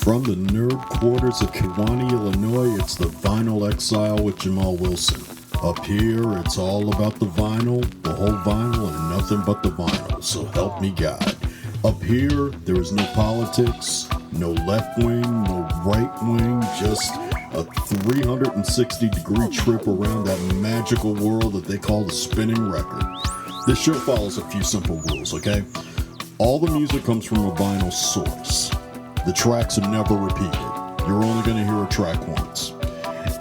From the nerd quarters of Kewanee, Illinois, it's the Vinyl Exile with Jamal Wilson. Up here, it's all about the vinyl, the whole vinyl, and nothing but the vinyl, so help me God. Up here, there is no politics, no left wing, no right wing, just a 360-degree trip around that magical world that they call the spinning record. This show follows a few simple rules, okay? All the music comes from a vinyl source. The tracks are never repeated. You're only going to hear a track once.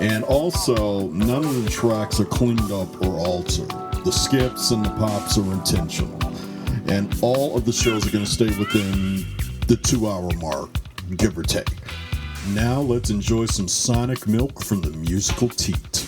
And also, none of the tracks are cleaned up or altered. The skips and the pops are intentional. And all of the shows are going to stay within the 2-hour mark, give or take. Now let's enjoy some sonic milk from the musical teat.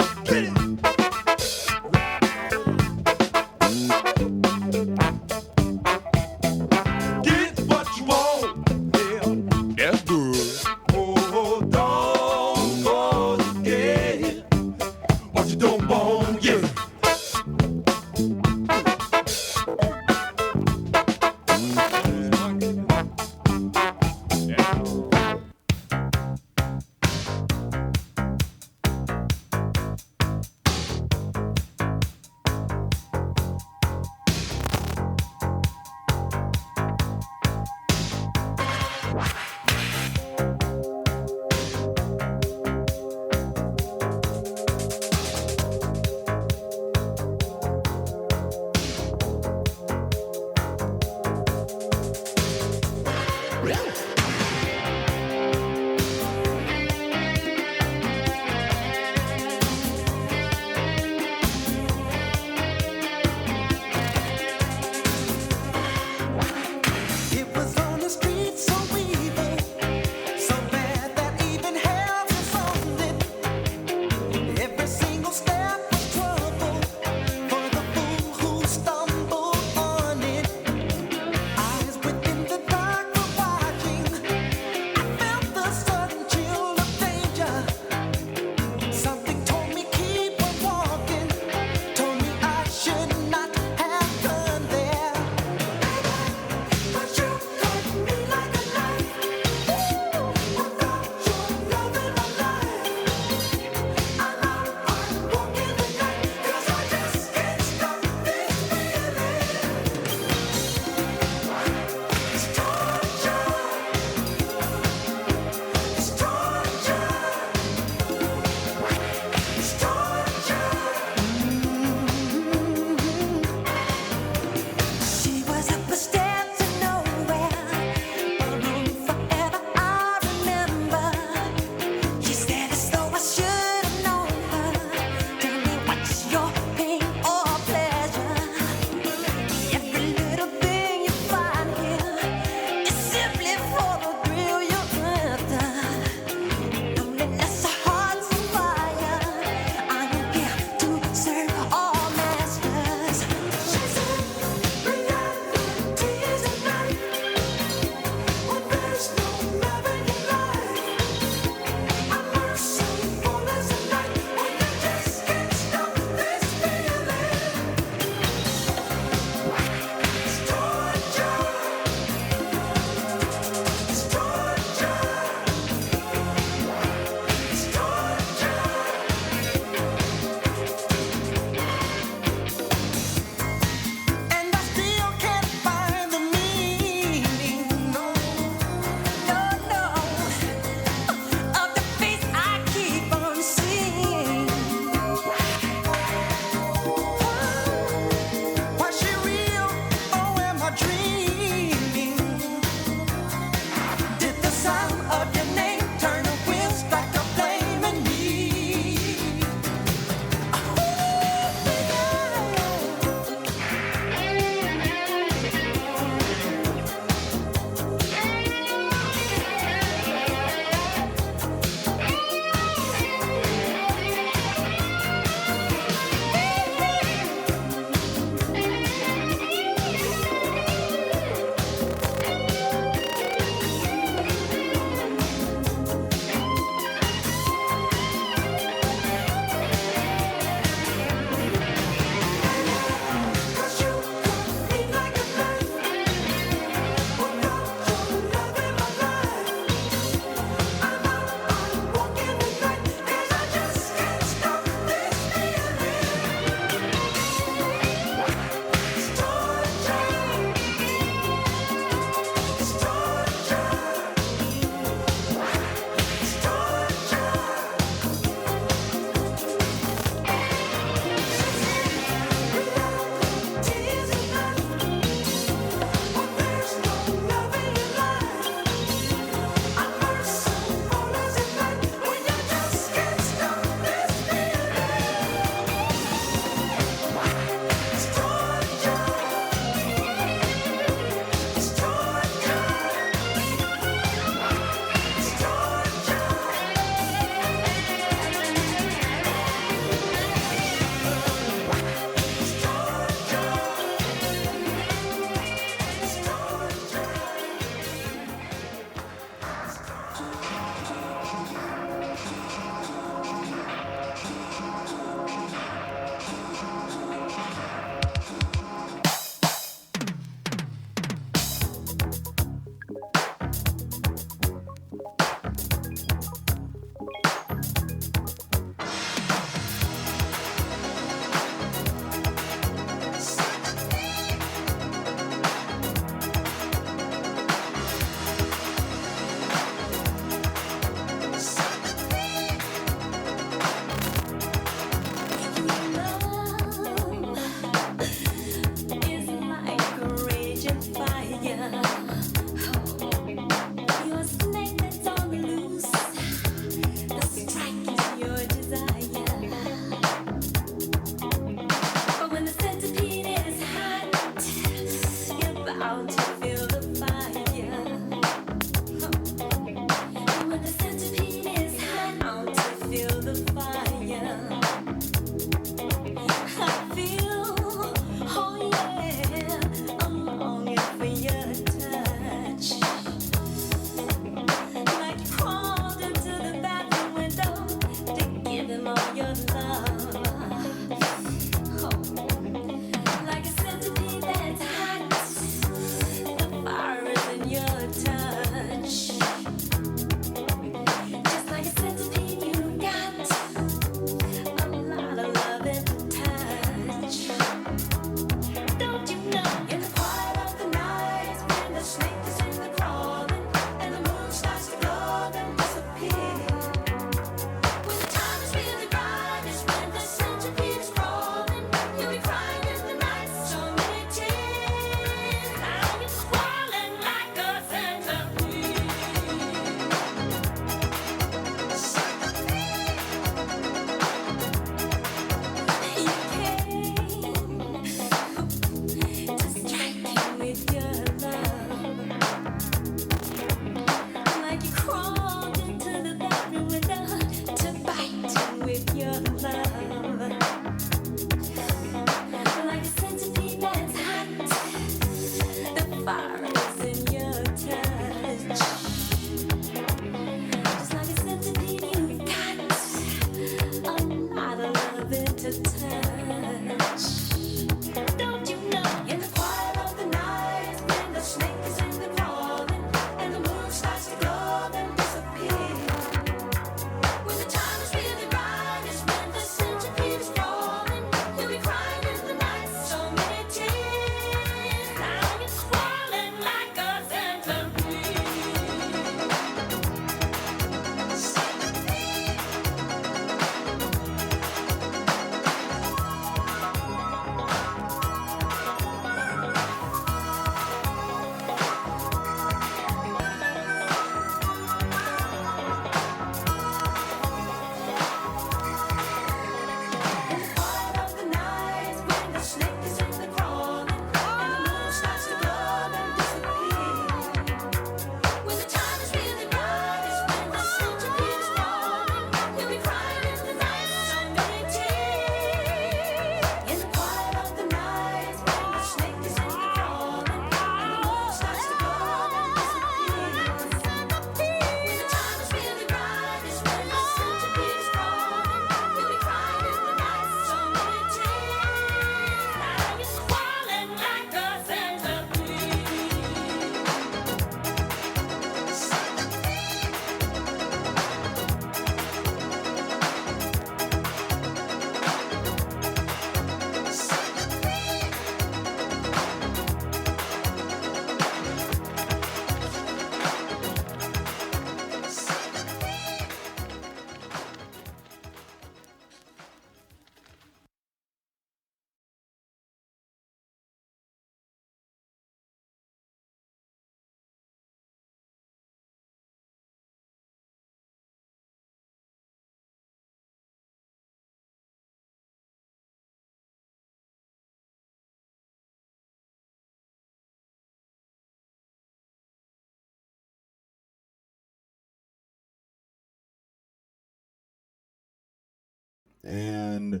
And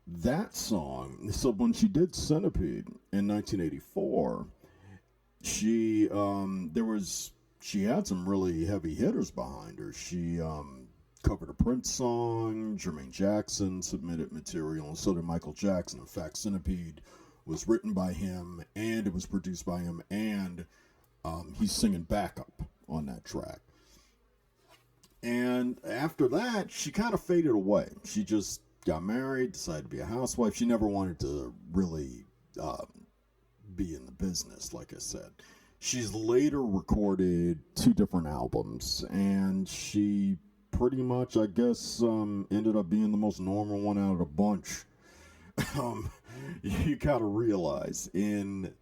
that song, so when she did Centipede in 1984, she had some really heavy hitters behind her. She covered a Prince song, Jermaine Jackson submitted material, and so did Michael Jackson. In fact, Centipede was written by him, and it was produced by him, and he's singing backup on that track. And after that, she kind of faded away. She just got married, decided to be a housewife. She never wanted to really be in the business, like I said. She's later recorded 2 different albums, and she pretty much, I guess, ended up being the most normal one out of the bunch. You gotta realize, in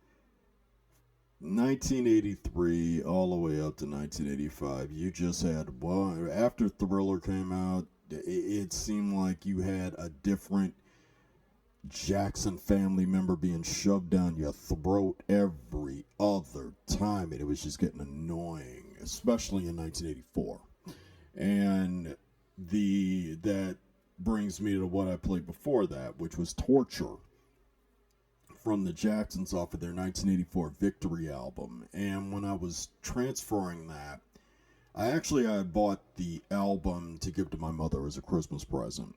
1983 all the way up to 1985, you just had after Thriller came out, it seemed like you had a different Jackson family member being shoved down your throat every other time, and it was just getting annoying, especially in 1984. And that brings me to what I played before that, which was Torture from the Jacksons off of their 1984 Victory album. And when I was transferring that, I had bought the album to give to my mother as a Christmas present.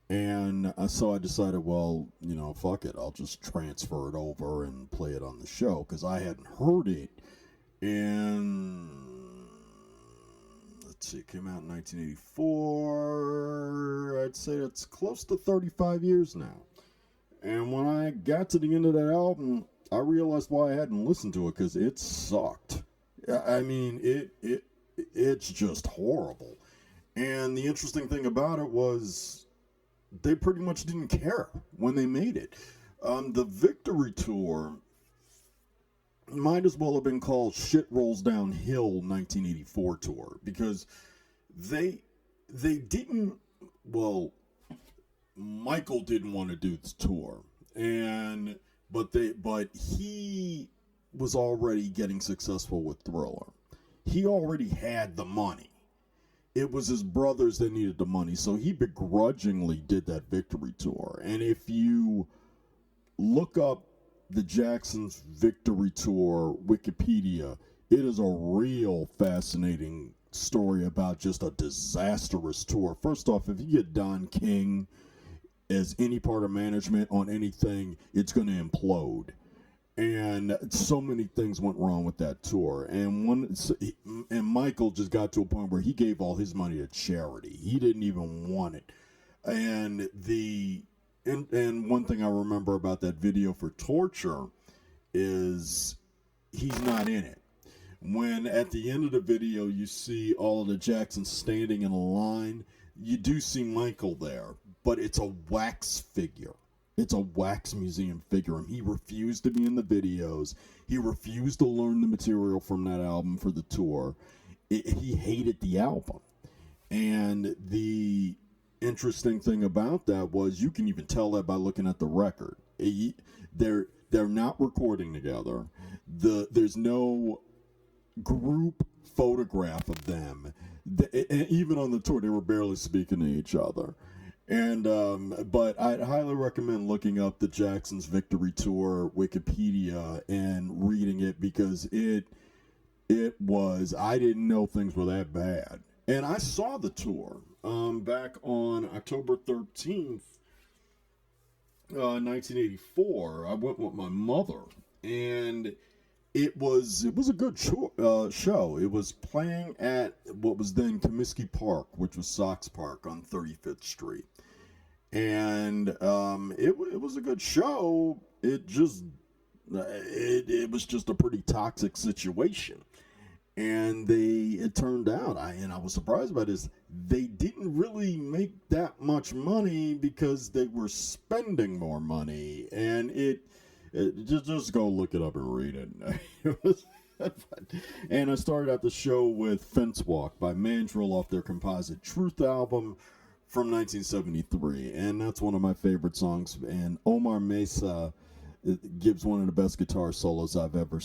And so I decided, well, fuck it. I'll just transfer it over and play it on the show, because I hadn't heard it in, let's see, it came out in 1984. I'd say it's close to 35 years now. And when I got to the end of that album, I realized why I hadn't listened to it, because it sucked. I mean, it's just horrible. And the interesting thing about it was they pretty much didn't care when they made it. The Victory Tour might as well have been called Shit Rolls Downhill 1984 Tour, because they didn't, well, Michael didn't want to do the tour, but he was already getting successful with Thriller. He already had the money. It was his brothers that needed the money, so he begrudgingly did that Victory Tour. And if you look up the Jacksons Victory Tour Wikipedia, it is a real fascinating story about just a disastrous tour. First off, if you get Don King as any part of management on anything, it's going to implode. And so many things went wrong with that tour. And Michael just got to a point where he gave all his money to charity. He didn't even want it. And one thing I remember about that video for Torture is he's not in it. When at the end of the video you see all of the Jacksons standing in a line, you do see Michael there, but it's a wax figure. It's a wax museum figure. And he refused to be in the videos. He refused to learn the material from that album for the tour. He hated the album. And the interesting thing about that was, you can even tell that by looking at the record. They're not recording together. There's no group photograph of them. Even on the tour, they were barely speaking to each other. And but I'd highly recommend looking up the Jacksons Victory Tour Wikipedia and reading it, because it was, I didn't know things were that bad. And I saw the tour back on October 13th, 1984. I went with my mother, and it was a good show. It was playing at what was then Comiskey Park, which was Sox Park on 35th Street. And it was a good show. It was just a pretty toxic situation. And it turned out, I was surprised by this, they didn't really make that much money because they were spending more money. And just go look it up and read it. It was and I started out the show with Fence Walk by Mandrill off their Composite Truth album from 1973. And that's one of my favorite songs. And Omar Mesa gives one of the best guitar solos I've ever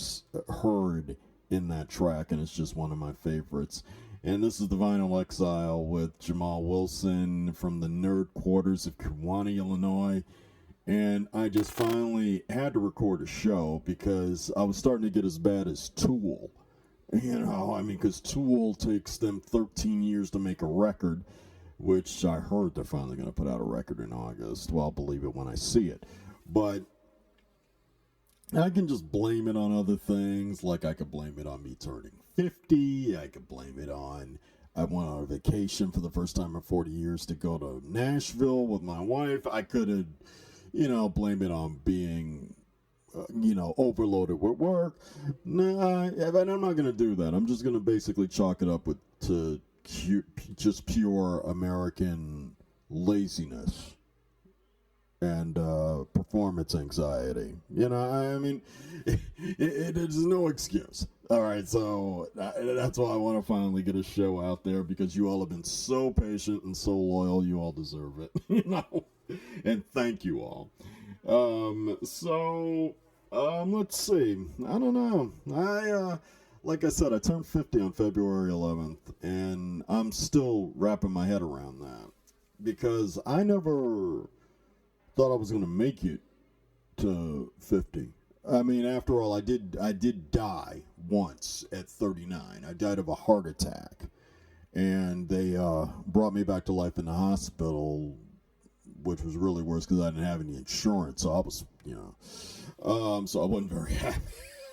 heard in that track, and it's just one of my favorites. And this is the Vinyl Exile with Jamal Wilson from the nerd quarters of Kewanee, Illinois. And I just finally had to record a show because I was starting to get as bad as Tool. You know, I mean, because Tool takes them 13 years to make a record, which I heard they're finally going to put out a record in August. Well, I'll believe it when I see it. But I can just blame it on other things, like I could blame it on me turning 50. I could blame it on I went on a vacation for the first time in 40 years to go to Nashville with my wife. I could have, blame it on being, overloaded with work. Nah, but I'm not going to do that. I'm just going to basically chalk it up to just pure American laziness and performance anxiety. I mean, there's no excuse. All right, so that's why I want to finally get a show out there, because you all have been so patient and so loyal. You all deserve it, and thank you all. Let's see. I don't know. Like I said, I turned 50 on February 11th, and I'm still wrapping my head around that, because I never thought I was going to make it to 50. I mean, after all, I did die once at 39. I died of a heart attack, and they brought me back to life in the hospital, which was really worse because I didn't have any insurance. So I was, so I wasn't very happy.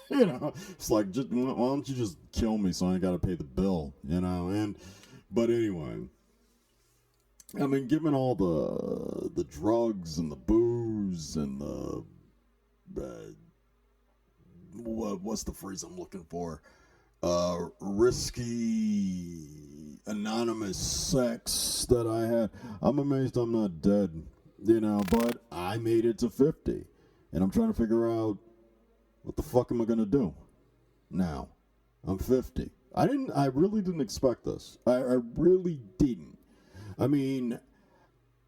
It's like, why don't you just kill me so I ain't got to pay the bill, but anyway. I mean, given all the drugs and the booze and the what's the phrase I'm looking for? Risky anonymous sex that I had, I'm amazed I'm not dead. But I made it to 50, and I'm trying to figure out what the fuck am I gonna do now. I'm 50. I really didn't expect this. I really didn't. I mean,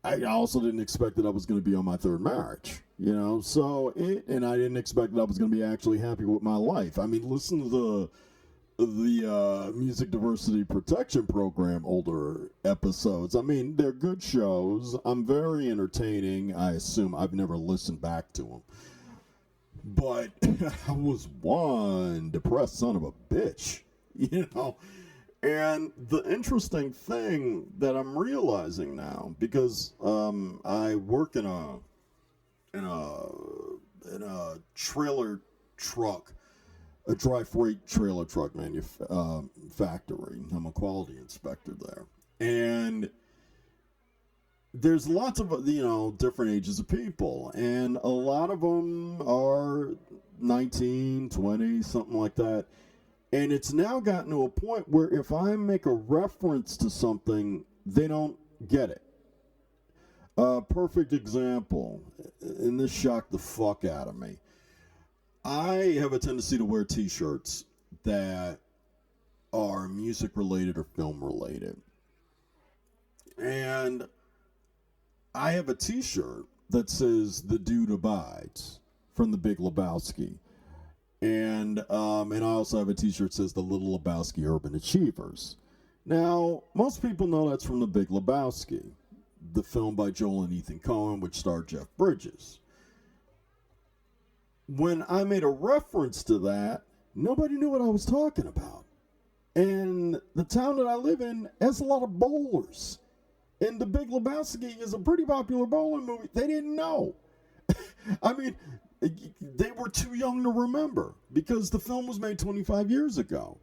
I also didn't expect that I was going to be on my third marriage, and I didn't expect that I was going to be actually happy with my life. I mean, listen to the Music Diversity Protection Program older episodes. I mean, they're good shows. I'm very entertaining. I assume I've never listened back to them. But I was one depressed son of a bitch, And the interesting thing that I'm realizing now, because I work in a trailer truck, a dry freight trailer truck factory. I'm a quality inspector there, and there's lots of different ages of people, and a lot of them are 19, 20, something like that. And it's now gotten to a point where if I make a reference to something, they don't get it. Perfect example, and this shocked the fuck out of me. I have a tendency to wear t-shirts that are music related or film related. And I have a t-shirt that says "The Dude Abides" from The Big Lebowski. And I also have a t-shirt that says "The Little Lebowski Urban Achievers." Now, most people know that's from The Big Lebowski, the film by Joel and Ethan Coen, which starred Jeff Bridges. When I made a reference to that, nobody knew what I was talking about. And the town that I live in has a lot of bowlers. And The Big Lebowski is a pretty popular bowling movie. They didn't know. I mean, they were too young to remember because the film was made 25 years ago.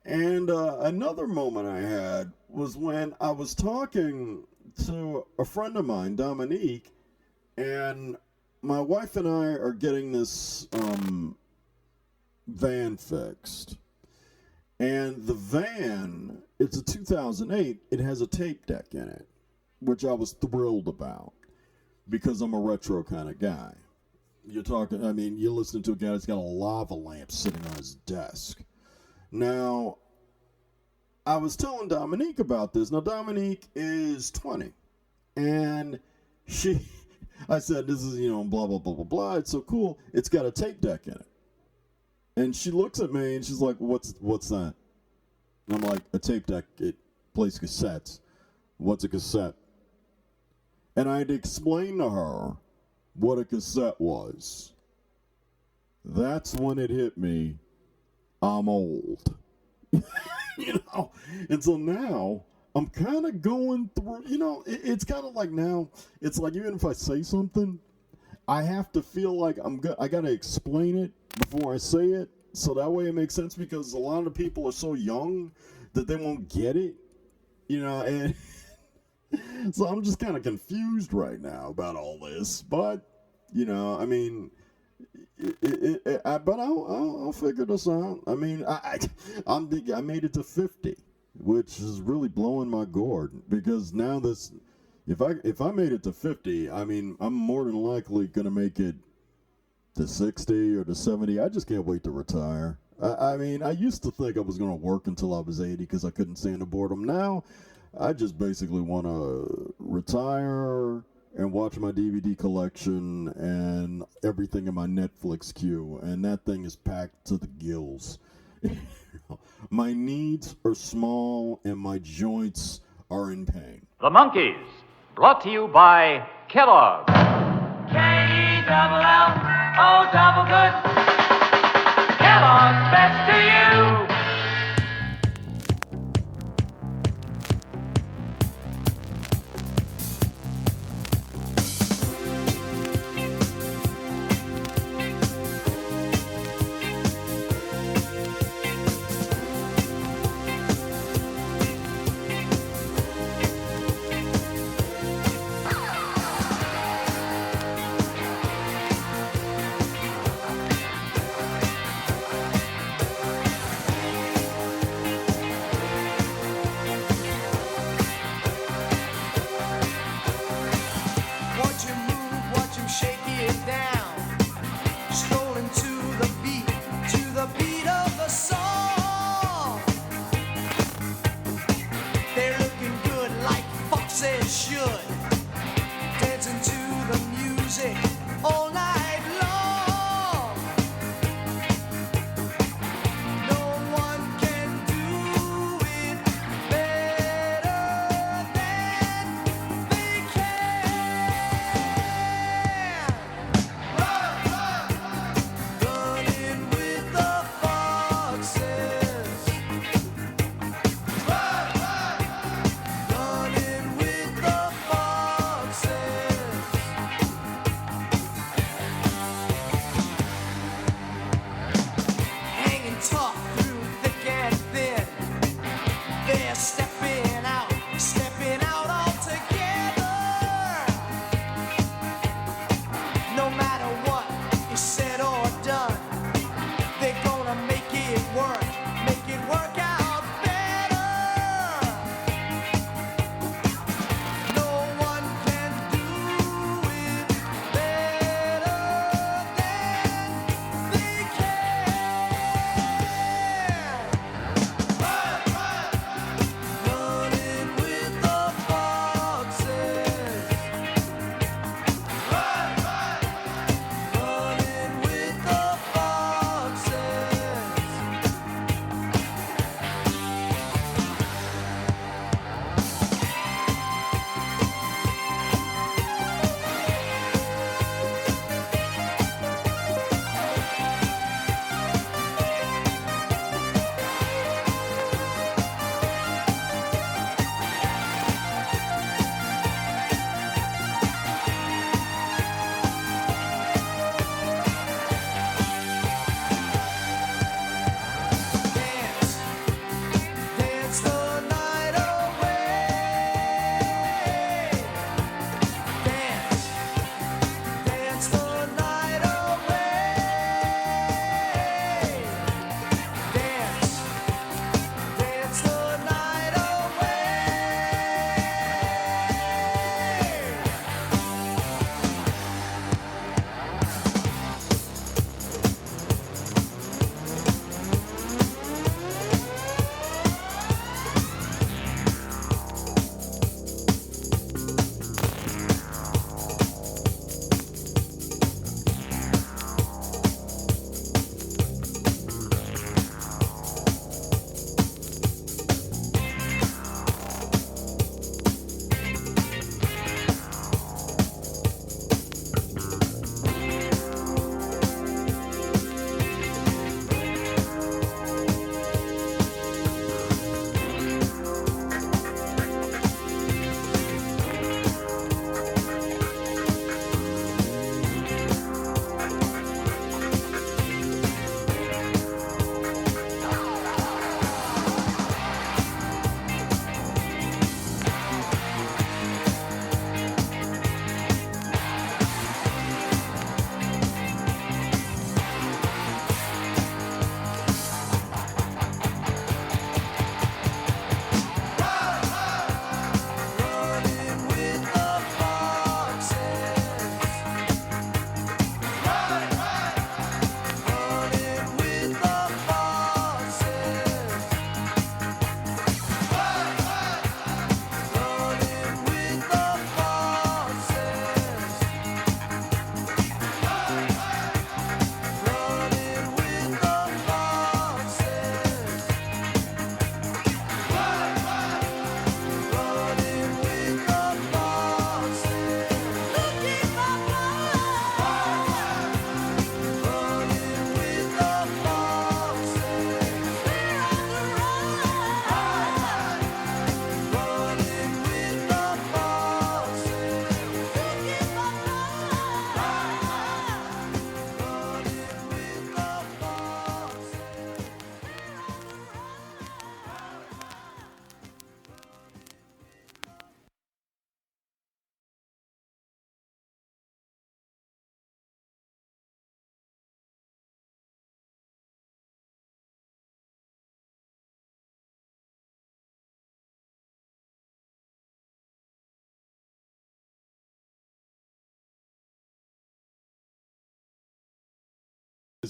And another moment I had was when I was talking to a friend of mine, Dominique, and my wife and I are getting this van fixed. And the van, it's a 2008, it has a tape deck in it, which I was thrilled about because I'm a retro kind of guy. You're listening to a guy that's got a lava lamp sitting on his desk. Now, I was telling Dominique about this. Now, Dominique is 20. And I said, this is, blah, blah, blah, blah, blah. It's so cool. It's got a tape deck in it. And she looks at me and she's like, what's that? And I'm like, a tape deck, it plays cassettes. What's a cassette? And I had to explain to her what a cassette was. That's when it hit me, I'm old. You know? And so now, I'm kind of going through, you know, it's kind of like now, it's like even if I say something, I have to feel like I got to explain it before I say it, so that way it makes sense, because a lot of people are so young that they won't get it, you know, and so I'm just kind of confused right now about all this, but, you know, I mean, but I'll figure this out. I mean, I made it to 50, which is really blowing my gourd, because now this, if I made it to 50, I mean, I'm more than likely gonna make it to 60 or to 70. I just can't wait to retire. I mean, I used to think I was gonna work until I was 80 because I couldn't stand the boredom. Now, I just basically want to retire and watch my DVD collection and everything in my Netflix queue, and that thing is packed to the gills. My needs are small and my joints are in pain. The Monkees, brought to you by Kellogg. K-E-double-L-O double good. Kellogg's best to you.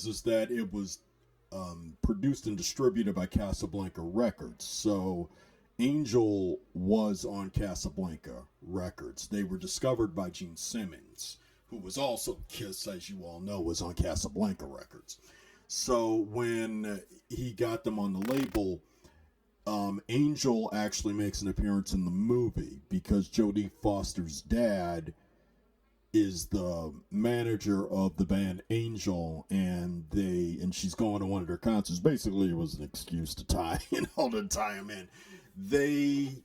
is that it was produced and distributed by Casablanca Records. So Angel was on Casablanca Records. They were discovered by Gene Simmons, who was also Kiss, as you all know, was on Casablanca Records. So when he got them on the label, Angel actually makes an appearance in the movie because Jodie Foster's dad is the manager of the band Angel, and she's going to one of their concerts. Basically, it was an excuse to tie him in. They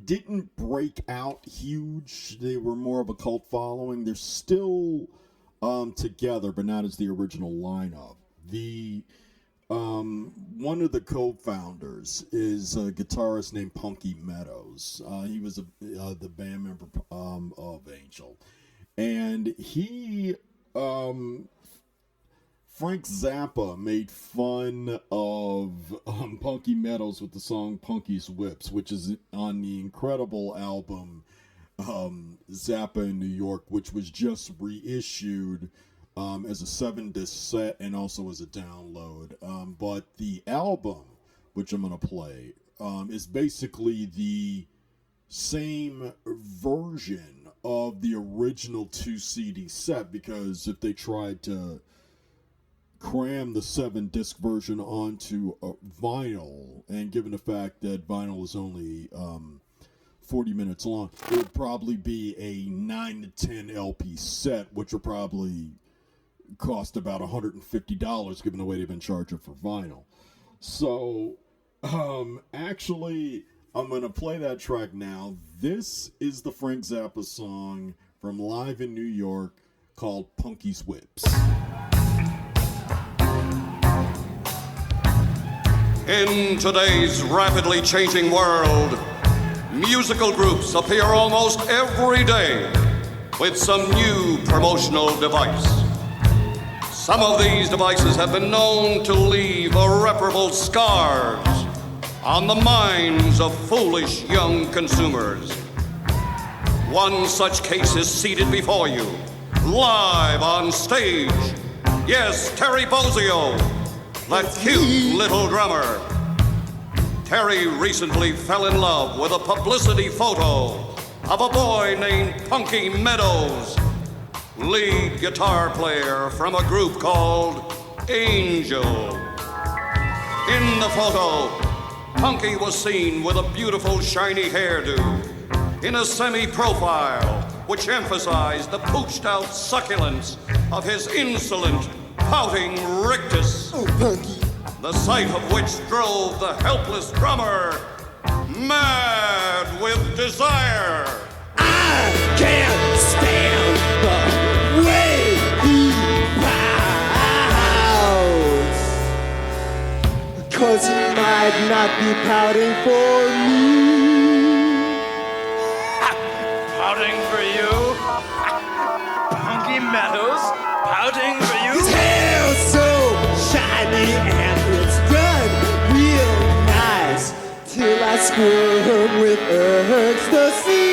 didn't break out huge. They were more of a cult following. They're still together, but not as the original lineup. One of the co-founders is a guitarist named Punky Meadows. He was the band member of Angel, and Frank Zappa made fun of Punky Meadows with the song Punky's Whips, which is on the incredible album Zappa in New York, which was just reissued as a 7-disc set and also as a download. But the album, which I'm going to play, is basically the same version of the original 2-CD set, because if they tried to cram the 7-disc version onto a vinyl, and given the fact that vinyl is only 40 minutes long, it would probably be a 9 to 10 LP set, which would probably cost about $150 given the way they've been charging for vinyl. So actually I'm going to play that track now. This is the Frank Zappa song from Live in New York called Punky's Whips. In today's rapidly changing world, musical groups appear almost every day with some new promotional device. Some of these devices have been known to leave irreparable scars on the minds of foolish young consumers. One such case is seated before you, live on stage. Yes, Terry Bozzio, that cute little drummer. Terry recently fell in love with a publicity photo of a boy named Punky Meadows, lead guitar player from a group called Angel. In the photo, Punky was seen with a beautiful shiny hairdo in a semi-profile which emphasized the pooched-out succulence of his insolent, pouting rictus. Oh, Punky. The sight of which drove the helpless drummer mad with desire. I can't stand the way he pouts, 'cause he might not be pouting for me. Pouting for you? Punky Meadows? Pouting for you? His hair's so shiny and it's done real nice, till I squirm with ecstasy.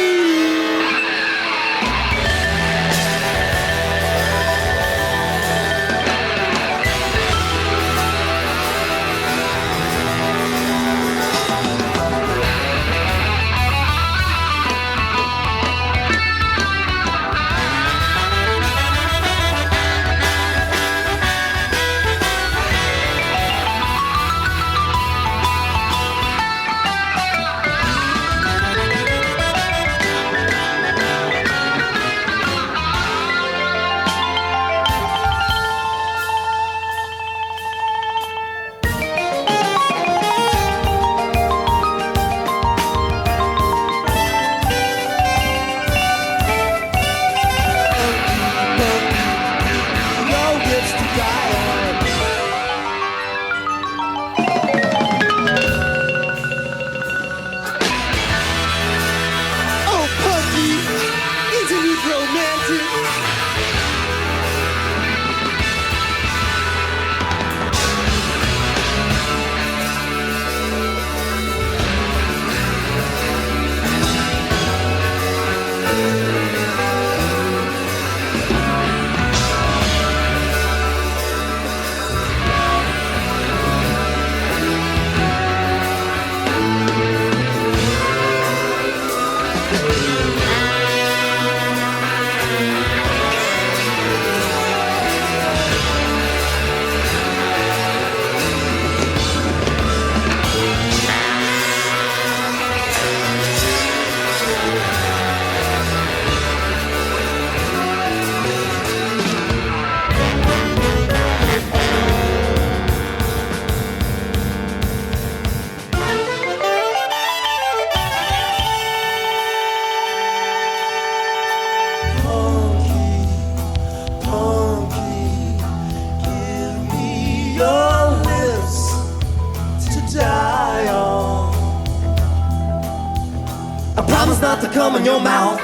Not to come in your mouth.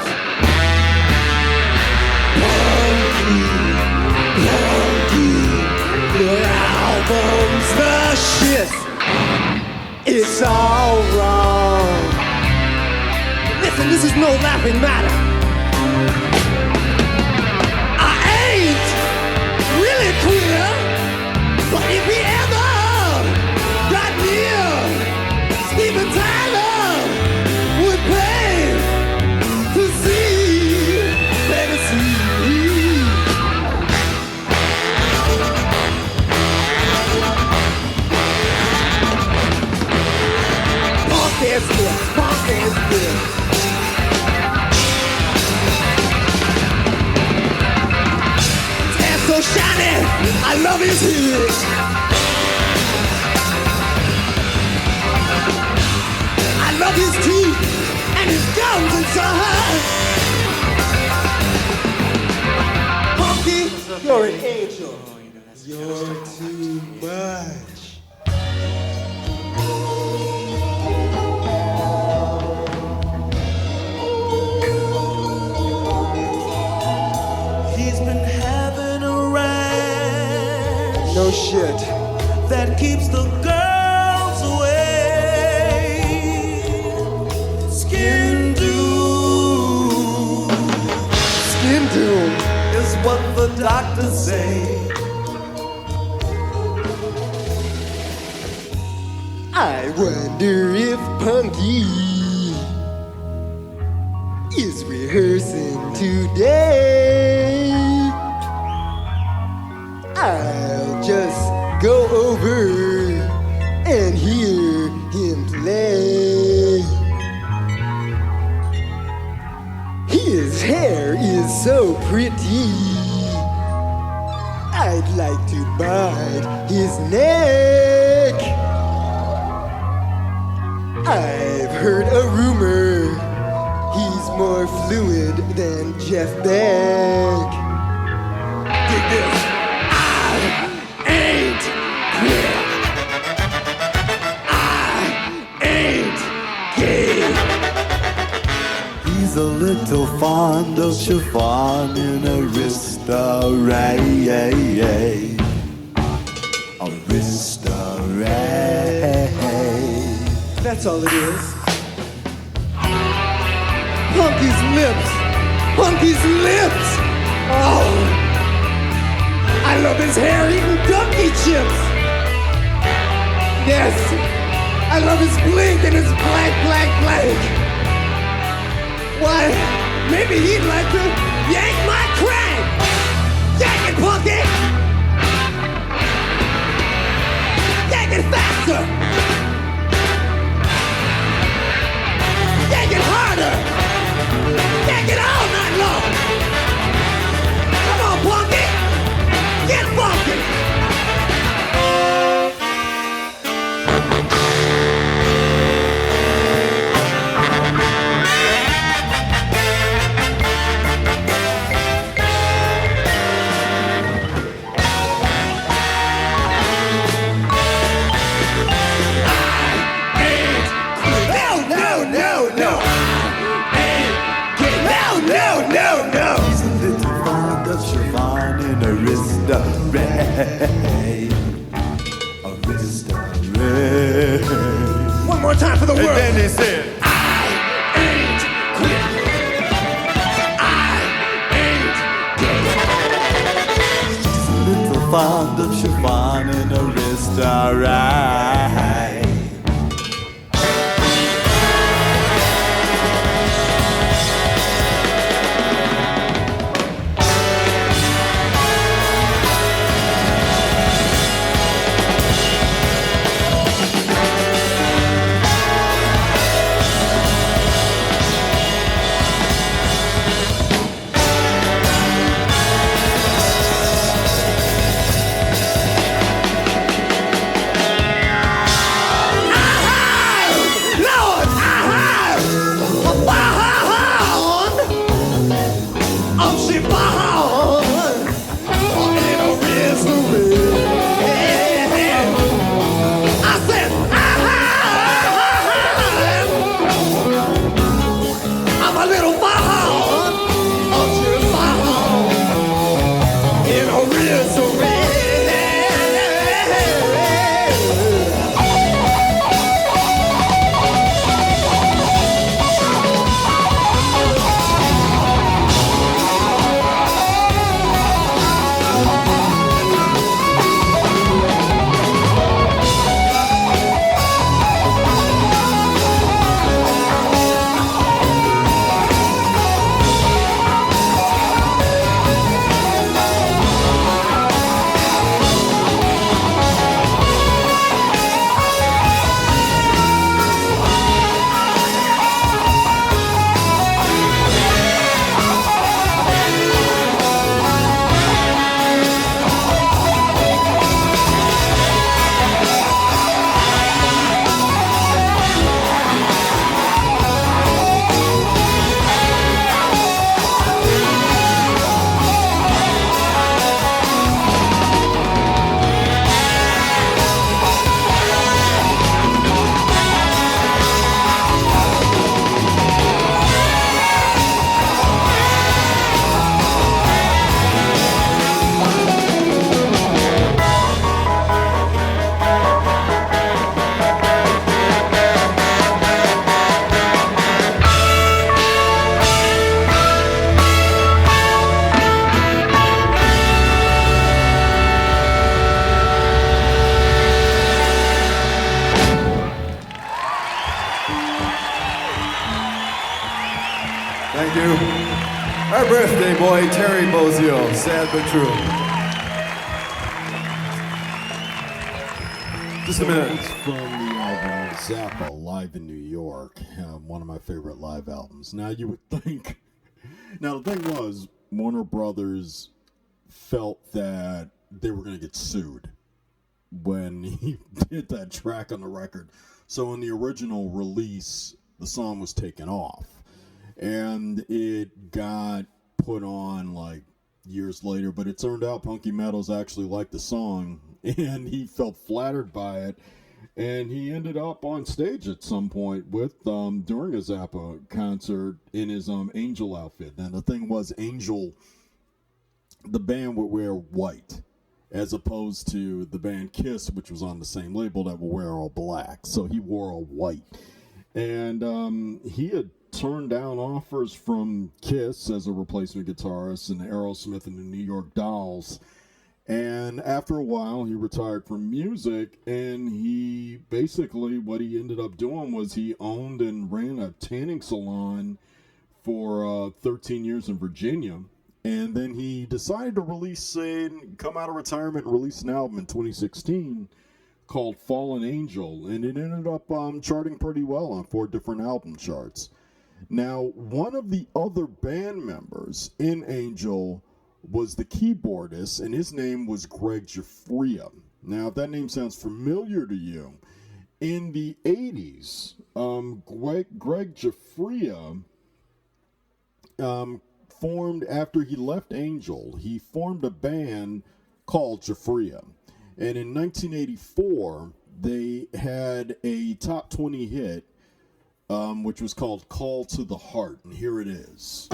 Your album's the shit. It's all wrong. Listen, this is no laughing matter. I ain't really queer, but if he ever got near Steven Tyler would pay to see, baby, see. Punk is this, punk is this. His hair's so shiny, I love his head. I love his teeth and his gums inside. Punky, you're an angel. You're too much. He's been having a rash. No shit. That keeps the girls away. Skin doom. Skin doom is what the doctors say. I wonder if Punky is rehearsing today. I'll just go over and hear him play. His hair is so pretty, I'd like to bite his neck. I've heard a rumor he's more fluid than Jeff Beck. Dig this. I ain't queer. I ain't gay. He's a little fond of chiffon in a restaurant. That's all it is. Punky's lips. Punky's lips. Oh, I love his hair eating donkey chips. Yes, I love his blink and his blank. Why, maybe he'd like to yank my crank. Yank it, Punky. Yank it faster. Yank it harder! Yank it all night long! Come on, Punky! Get funky! One more time for the world. And then he said, I ain't queer. I ain't gay. he's a little fond of chiffon in a restaurant. a little fire, a chill fire, in a misery. Thank you. Our birthday boy, Terry Bozzio. Sad but true. Just a minute. It's from the album Zappa, Live in New York. One of my favorite live albums. Now, you would think... Now, the thing was, Warner Brothers felt that they were going to get sued when he did that track on the record. So in the original release, the song was taken off. And it got put on like years later, but it turned out Punky Meadows actually liked the song, and he felt flattered by it, and he ended up on stage at some point with during a Zappa concert in his Angel outfit. And the thing was, Angel, the band would wear white, as opposed to the band Kiss, which was on the same label, that would wear all black. So he wore all white, and he had turned down offers from Kiss as a replacement guitarist and Aerosmith and the New York Dolls. And after a while, he retired from music, and he basically, what he ended up doing was he owned and ran a tanning salon for 13 years in Virginia. And then he decided to come out of retirement and release an album in 2016 called Fallen Angel. And it ended up charting pretty well on 4 different album charts. Now, one of the other band members in Angel was the keyboardist, and his name was Greg Giuffria. Now, if that name sounds familiar to you, in the 80s, Greg Giuffria formed, after he left Angel, he formed a band called Giuffria. And in 1984, they had a top 20 hit, which was called Call to the Heart, and here it is.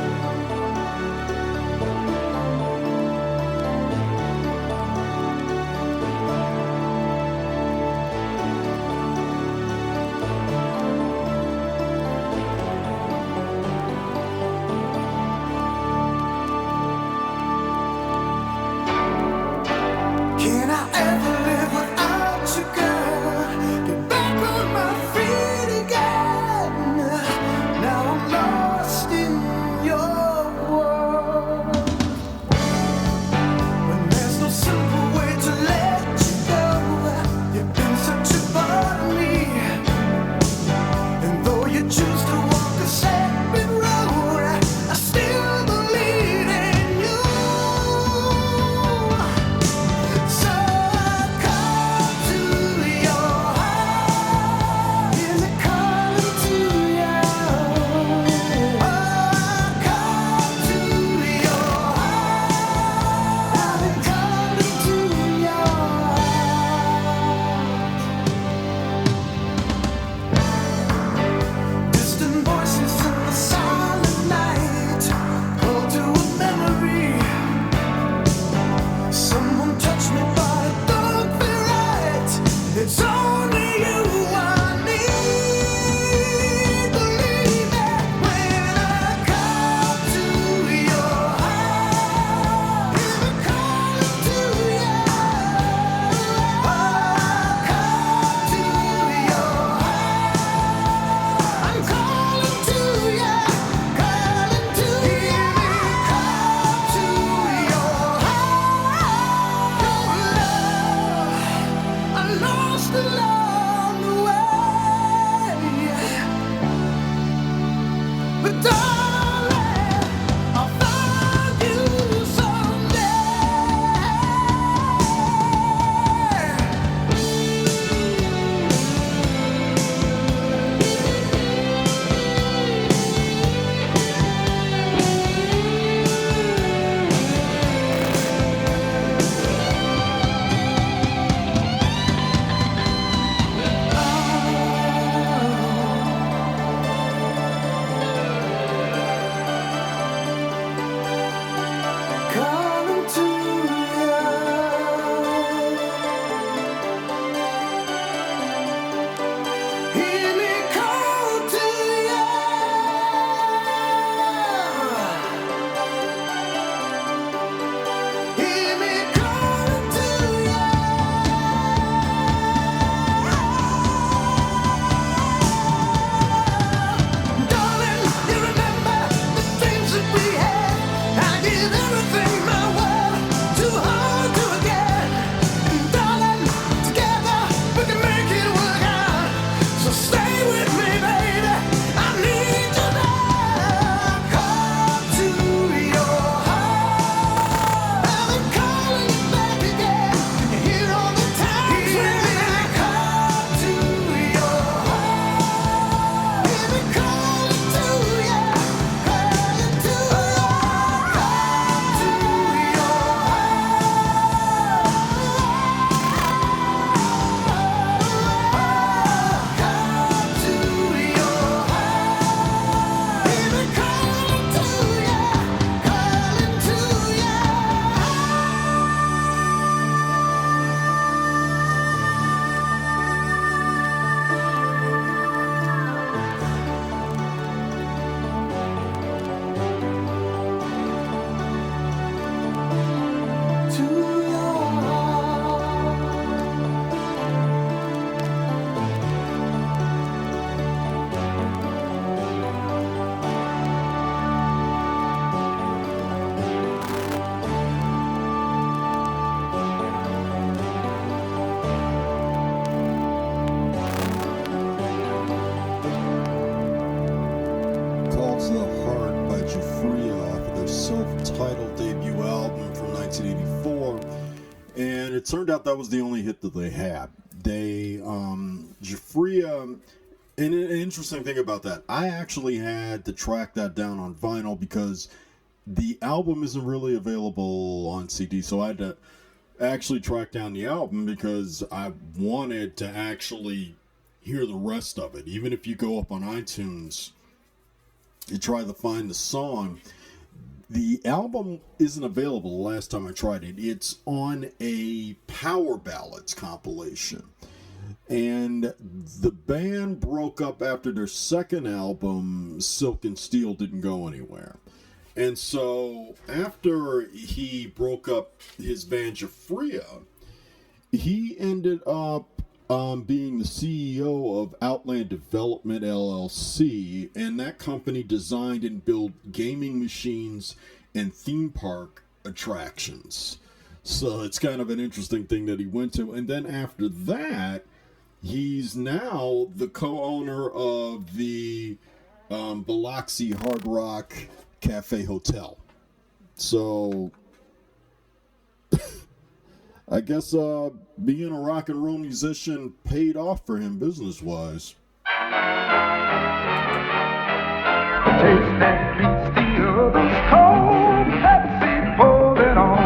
Can I ever live without you, girl? Get back on my feet again. Now I'm lost in your world. it turned out that was the only hit that they had. They, Giuffria, and an interesting thing about that, I actually had to track that down on vinyl because the album isn't really available on CD, so I had to actually track down the album because I wanted to actually hear the rest of it. Even if you go up on iTunes, you try to find the song, the album isn't available the last time I tried it. It's on a Power Ballads compilation. And the band broke up after their second album, Silk and Steel didn't go anywhere. And so after he broke up his band Giuffria, he ended up being the CEO of Outland Development LLC, and that company designed and built gaming machines and theme park attractions. So it's kind of an interesting thing that he went to. And then after that, he's now the co-owner of the Biloxi Hard Rock Cafe Hotel. So I guess being a rock and roll musician paid off for him business-wise. Taste that beats the others cold. Pepsi, pour it on.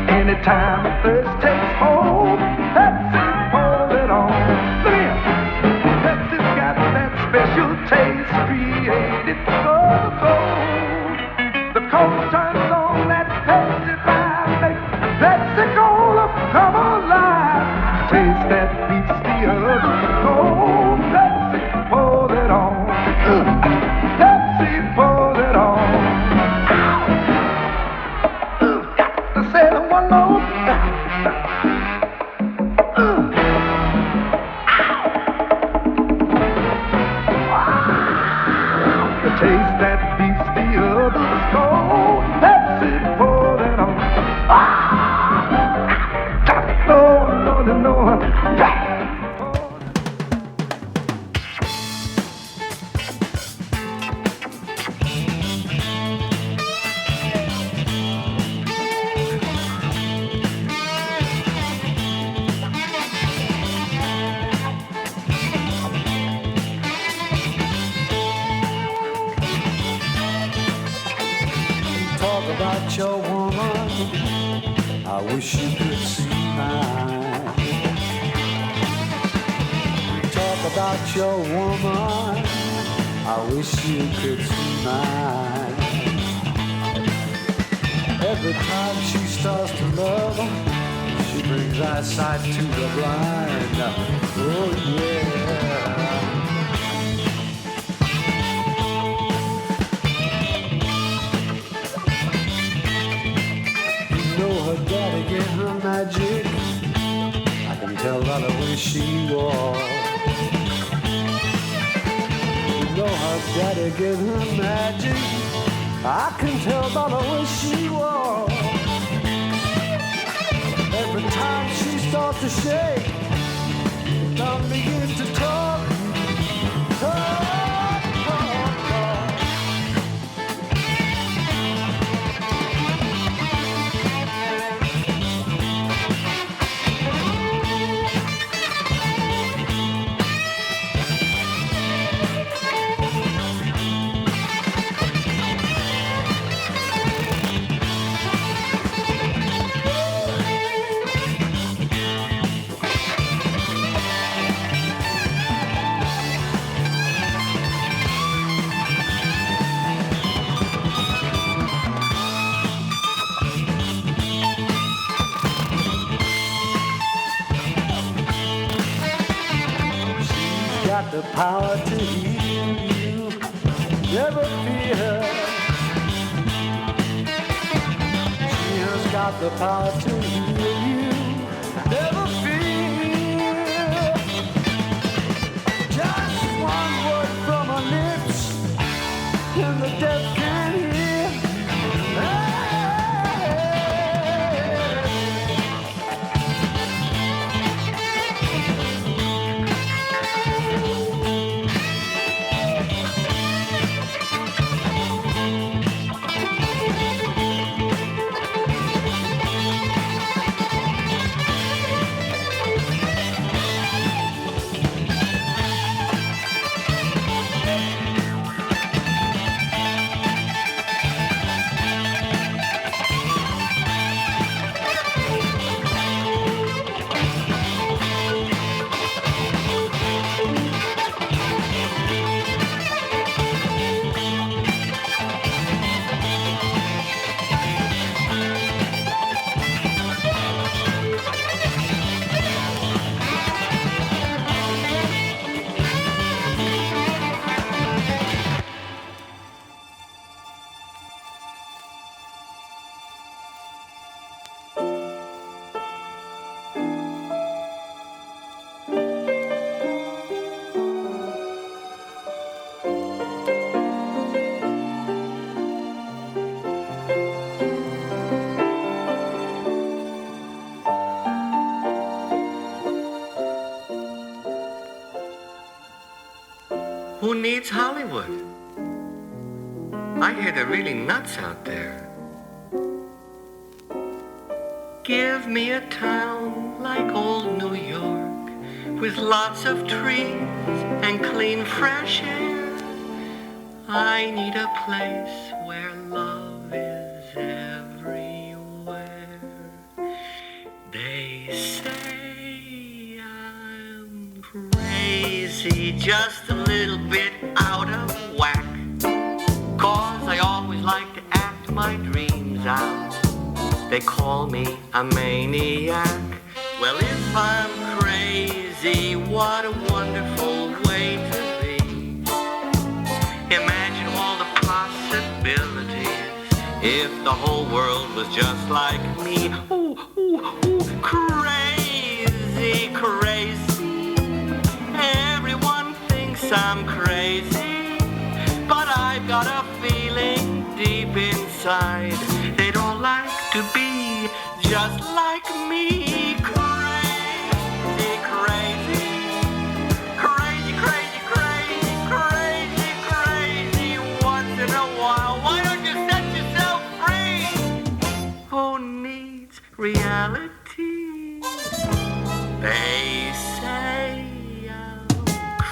Anytime the thirst takes hold, Pepsi, pour it on. Look here. Pepsi's got that special taste created for the cold. The cold turns on that Pepsi vibe, make Pepsi-Cola come alive. Taste that beats the others cold. Pepsi, pour it on. Pepsi, pour it on. Let's say it one more. The taste that beats the others cold. Pepsi, pour it on. No, no, no. About your woman, I wish you could see mine. We talk about your woman, I wish you could see mine. Every time she starts to love, she brings eyesight to the blind. Oh yeah. Her daddy gave her magic, I can tell by the way she walks. You know her daddy gave her magic, I can tell by the way she walks. Every time she starts to shake, don't begin to talk, talk. The power to heal you, never fear. She has got the power to heal you, never fear. Just one word from her lips, and the deaf can hear. Hey. it's Hollywood. I hear they're really nuts out there. Give me a town like old New York, with lots of trees and clean fresh air. I need a place where love is everywhere. They say I'm crazy, just a little bit out of whack, 'cause I always like to act my dreams out. They call me a maniac. Well, if I'm crazy, what a wonderful way to be. Imagine all the possibilities if the whole world was just like me. Ooh, ooh, ooh, crazy, crazy. Everyone thinks I'm crazy, but I've got a feeling deep inside they'd all like to be just like me. Crazy, crazy, crazy, crazy, crazy, crazy, crazy. Once in a while, why don't you set yourself free? Who needs reality? They say I'm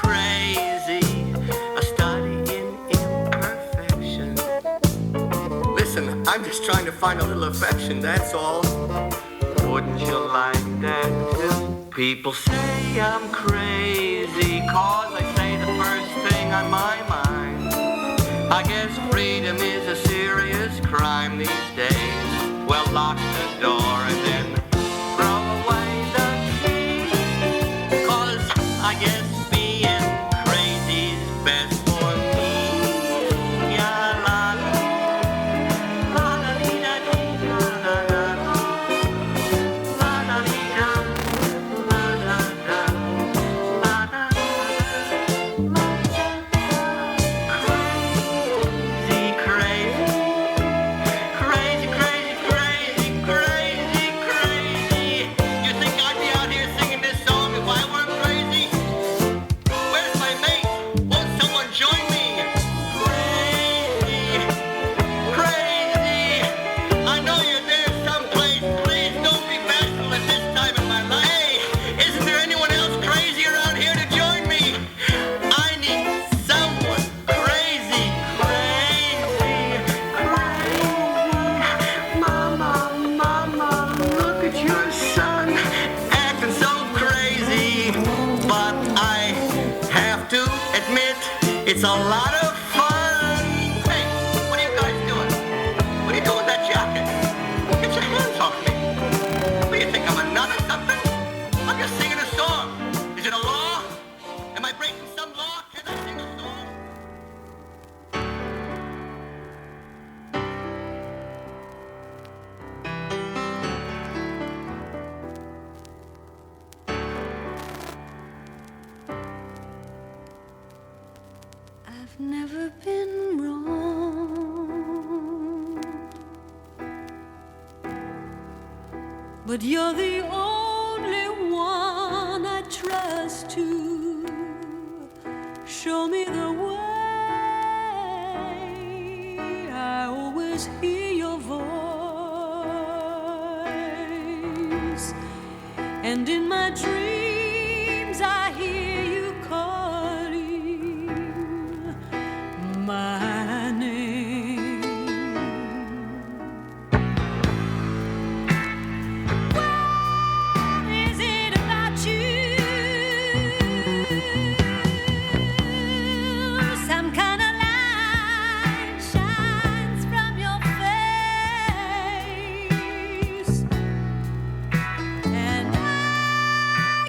crazy, a study in imperfection. Listen, I'm just trying to find a little affection, that's all. Wouldn't you like that too? People say I'm crazy, 'cause I say the first thing on my mind. I guess freedom is a serious crime these days. Well, lock the door and then throw away the key, 'cause I guess being crazy's best for me. Yeah, la la la la dee da dee da da da la da dee da la da da la da la da. Crazy, crazy, crazy, crazy, crazy, crazy, crazy. You think I'd be out here singing this song if I weren't crazy? Where's my mate? Won't someone join me? Crazy, crazy. I know you're there someplace. Please don't be bashful at this time in my life. Hey, isn't there anyone else crazy around here to join me? I need someone crazy, crazy, crazy. Mama, mama, look at your son acting so crazy. But I have to admit, it's a lot of fun. Hey, what are you guys doing? What are you doing with that jacket? Get your hands off me. What do you think, I'm a nut or something? I'm just singing a song. Is it a law? Am I breaking some law? Can I sing a song? I've never been wrong, but you're the only one I trust to show me the way. I always hear your voice, and in my dreams I hear you calling my name. What is it about you? Some kind of light shines from your face, and I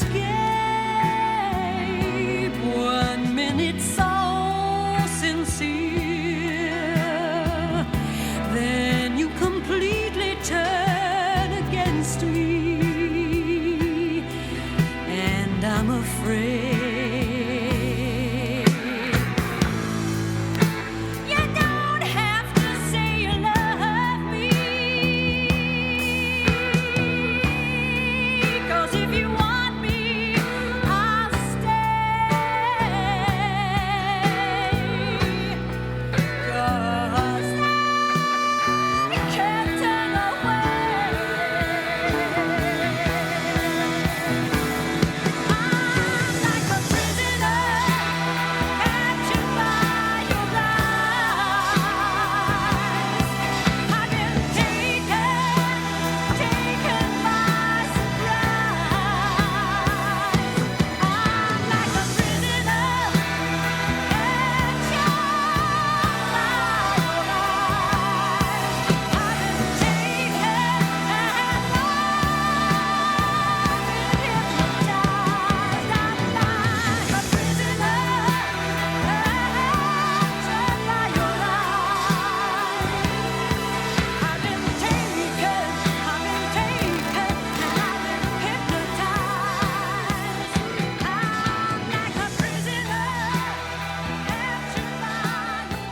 escape. 1 minute so sincere, then you completely turn against me, and I'm afraid. You don't have to say you love me, 'cause if you want me, I'll stay. 'Cause you can't turn away. I'm like a prisoner, captured by your lies. I've been taken by surprise. I'm like a prisoner, captured by your lies. I've been taken and hypnotized. I'm like a prisoner, captured by your lies. I've been taken and I've been hypnotized. I'm like a prisoner, captured by your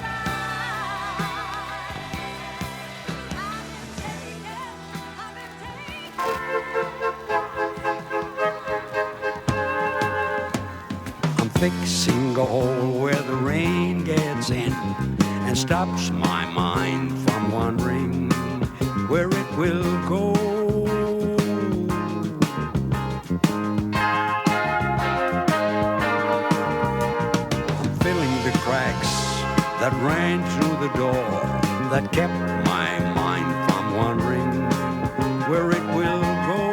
I'm fixing a hole where the rain gets in and stops my mind from wondering where it will go. I'm filling the cracks that ran through the door that kept my mind from wondering where it will go.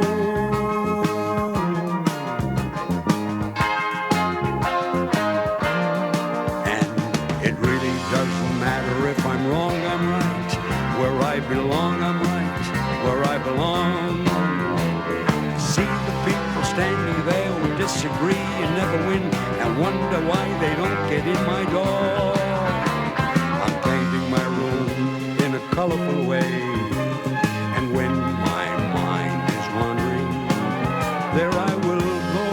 And it really doesn't matter if I'm wrong, I'm right. Where I belong, I'm right. Where I belong. See the people standing there who disagree and never win and wonder why they don't get in my door. I'm painting my room in a colorful way, and when my mind is wandering, there I will go.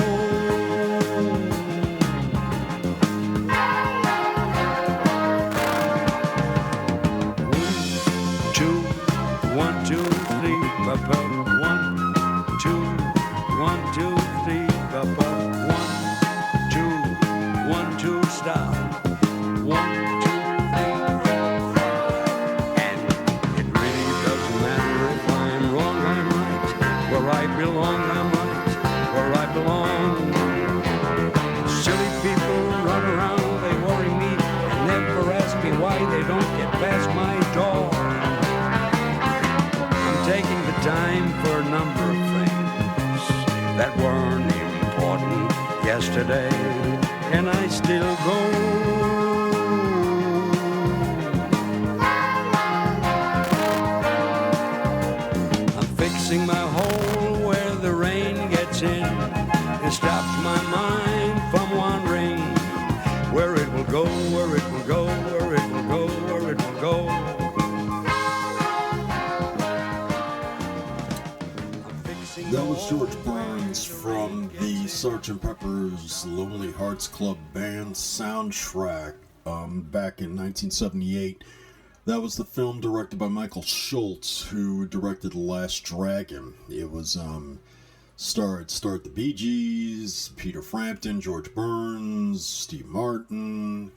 1, 2, 1, 2, 3, ba-ba. 1, 2, 1, 2, 3, ba-ba. 1, 2, 1, 2, stop. 1, 2, 3, 4. And it really doesn't matter if I'm wrong, I'm right. Where I belong, I'm right. Where I belong. Silly people run around, they worry me and never ask me why they don't get past my door. I'm taking the time for a number of things that weren't important yesterday, and I still go. I'm fixing my hole where the rain gets in. It stops my mind from wandering where it will go, where it will go, where it will go, where it will go. That was George Burns from the Sgt. Pepper's Lonely Hearts Club Band soundtrack back in 1978. That was the film directed by Michael Schultz, who directed The Last Dragon. It was starred the Bee Gees, Peter Frampton, George Burns, Steve Martin.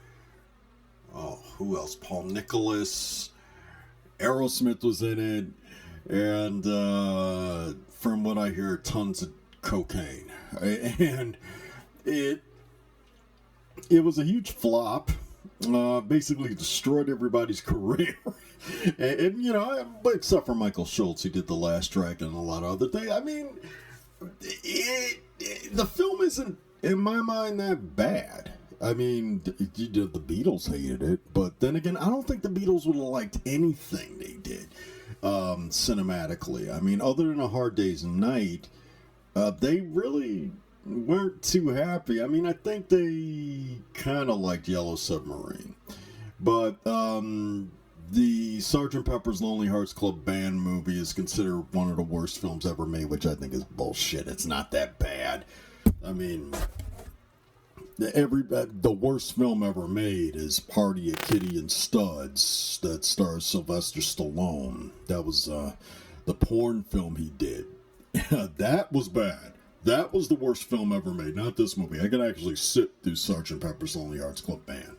Oh, who else? Paul Nicholas. Aerosmith was in it, and from what I hear, tons of cocaine. And it was a huge flop. Basically destroyed everybody's career. and you know, except for Michael Schultz, who did The Last Dragon and a lot of other things. I mean, the film isn't, in my mind, that bad. I mean, the Beatles hated it, but then again, I don't think the Beatles would have liked anything they did cinematically. I mean, other than A Hard Day's Night, they really weren't too happy. I mean, I think they kind of liked Yellow Submarine. But the Sgt. Pepper's Lonely Hearts Club Band movie is considered one of the worst films ever made, which I think is bullshit. It's not that bad. I mean, the worst film ever made is Party at Kitty and Studs that stars Sylvester Stallone. That was the porn film he did. That was bad. That was the worst film ever made, not this movie. I could actually sit through Sgt. Pepper's Lonely Hearts Club Band.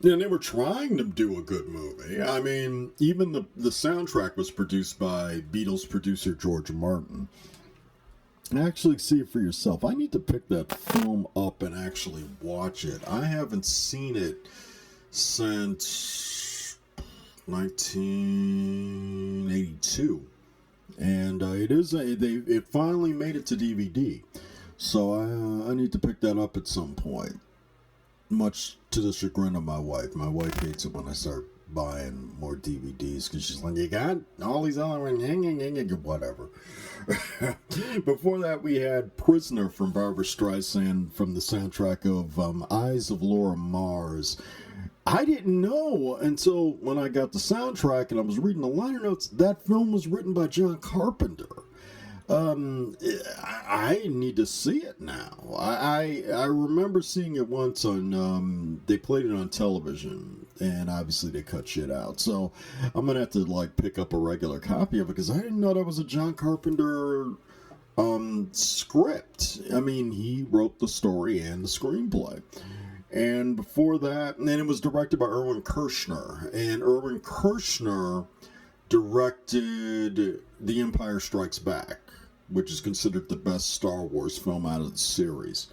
And they were trying to do a good movie. I mean, even the soundtrack was produced by Beatles producer George Martin. Actually see it for yourself. I need to pick that film up and actually watch it. I haven't seen it since 1982. And it finally made it to DVD. So I need to pick that up at some point. Much to the chagrin of my wife. My wife hates it when I start buying more DVDs because she's like, you got all these other ones, whatever. Before that, we had Prisoner from Barbra Streisand from the soundtrack of Eyes of Laura Mars. I didn't know until when I got the soundtrack and I was reading the liner notes, that film was written by John Carpenter. I need to see it now. I remember seeing it once on, they played it on television, and obviously they cut shit out. So I'm going to have to, pick up a regular copy of it, because I didn't know that was a John Carpenter script. I mean, he wrote the story and the screenplay. And before that, and then it was directed by Irwin Kershner. And Irwin Kershner directed The Empire Strikes Back, which is considered the best Star Wars film out of the series.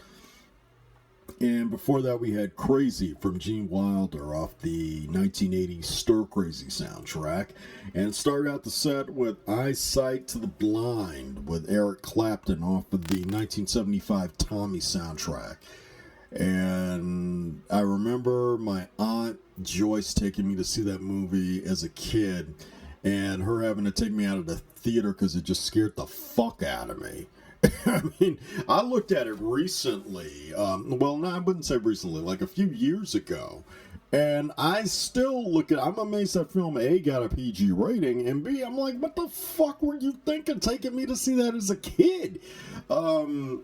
And before that, we had Crazy from Gene Wilder off the 1980 Stir Crazy soundtrack. And it started out the set with Eyesight to the Blind with Eric Clapton off of the 1975 Tommy soundtrack. And I remember my aunt Joyce taking me to see that movie as a kid, and her having to take me out of the theater because it just scared the fuck out of me. I mean, I looked at it recently. I wouldn't say recently, like a few years ago. And I still I'm amazed that film A got a PG rating, and B, I'm like, what the fuck were you thinking taking me to see that as a kid? But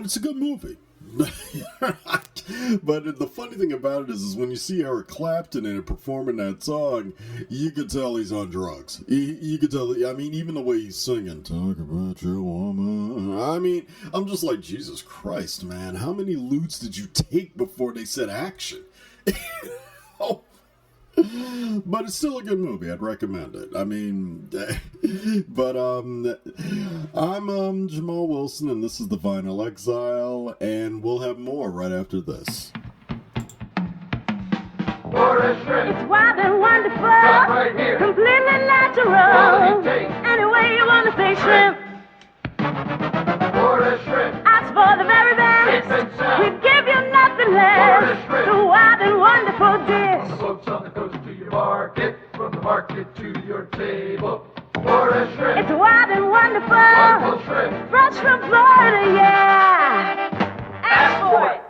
it's a good movie. But the funny thing about it is when you see Eric Clapton in it performing that song, you can tell he's on drugs. You can tell, I mean, even the way he's singing, talk about your woman. I mean, I'm just like, Jesus Christ, man. How many lewds did you take before they said action? Oh. But it's still a good movie. I'd recommend it. I mean, but I'm Jamal Wilson, and this is the Vinyl Exile, and we'll have more right after this. It's wild and wonderful, right here. Completely natural. Any way you want to say shrimp. Ask for the very best. We give you nothing less. The wild and wonderful dish. On the coast to your market, from the market to your table. It's wild and wonderful. Fresh from Florida, yeah. Ask for it.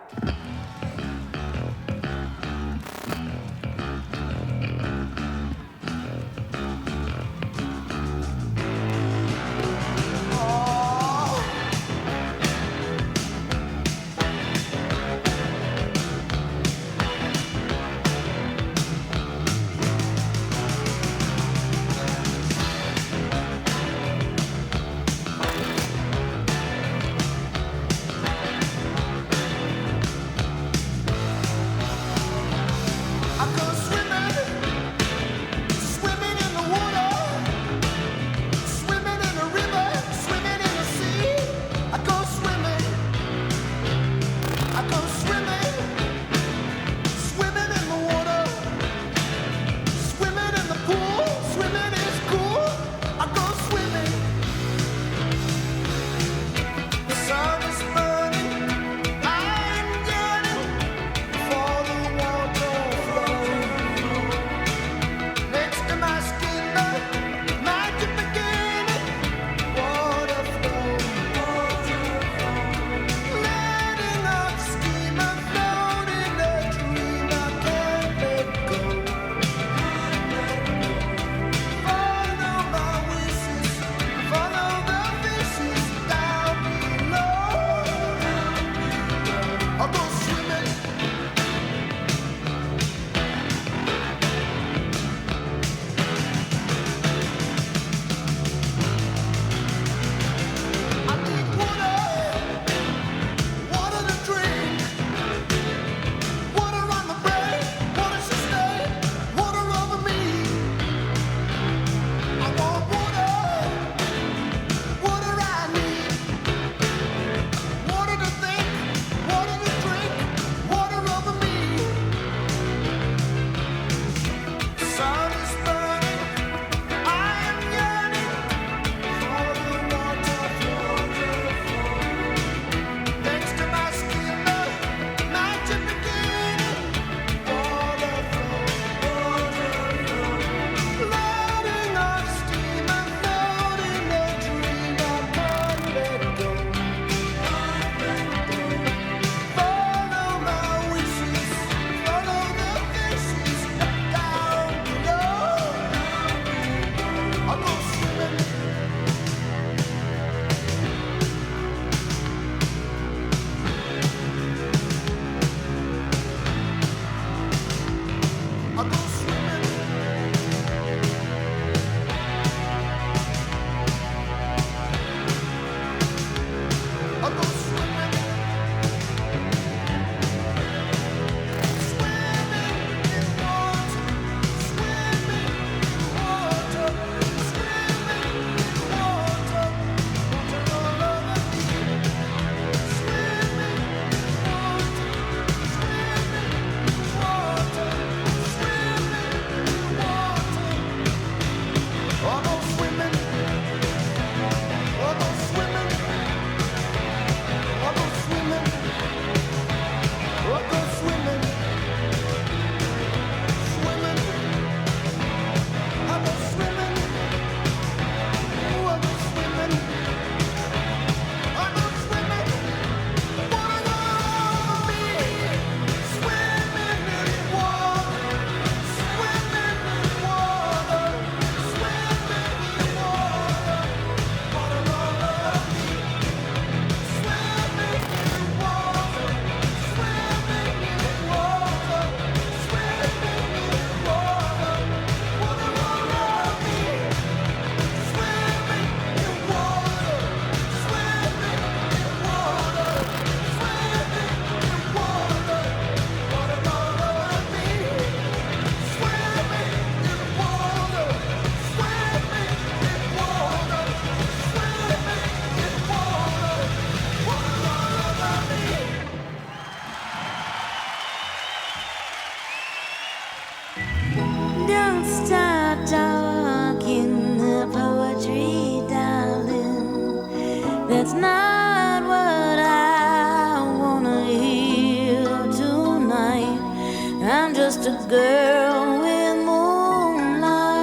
just a girl with moonlight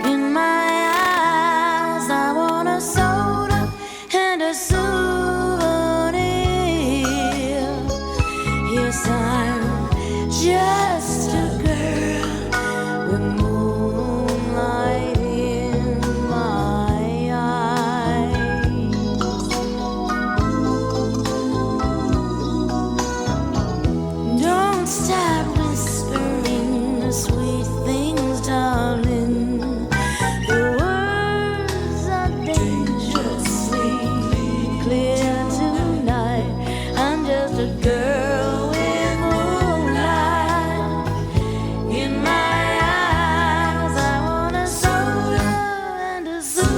in my eyes. I want a soda and a souvenir. Yes, I'm just a girl with moonlight in my eyes. Don't stop whispering the sweet things, darling. The words are dangerously clear tonight. I'm just a girl with moonlight in my eyes. I want a soda and a souvenir.